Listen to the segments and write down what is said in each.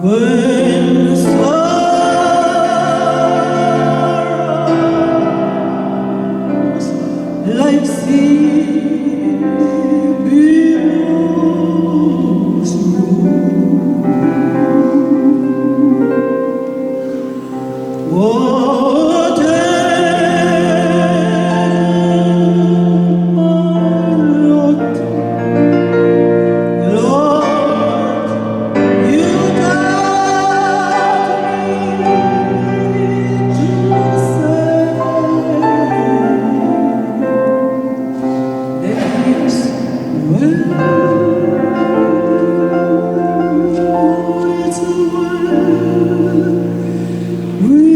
When sorrows like sea billows roll, whatever my lot, Lord, you taught me to say that it's well with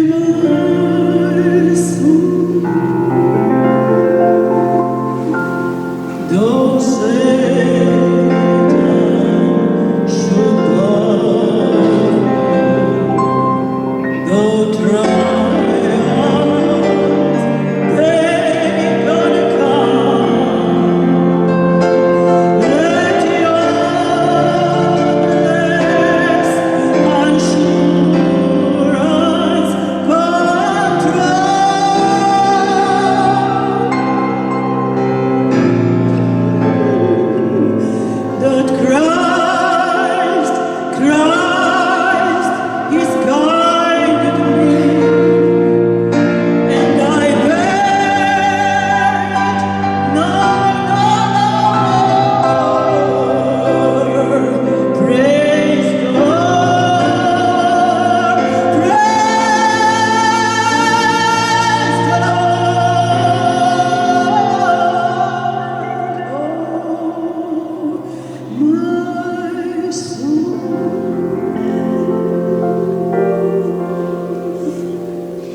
my soul. Though Satan should come, though trials they gonna come, let your blessed assurance control that Christ is guided me, and I bet no more. Praise the Lord, praise the Lord, my soul.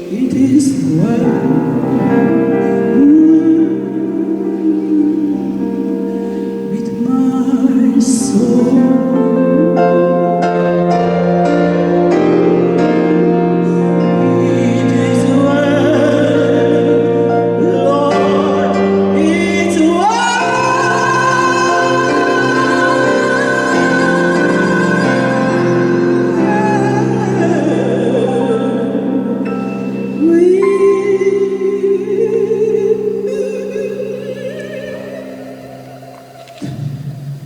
It is well with my soul. It is well, Lord, it's well with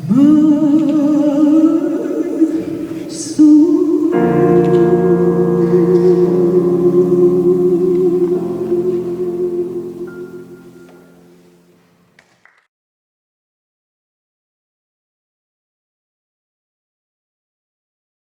my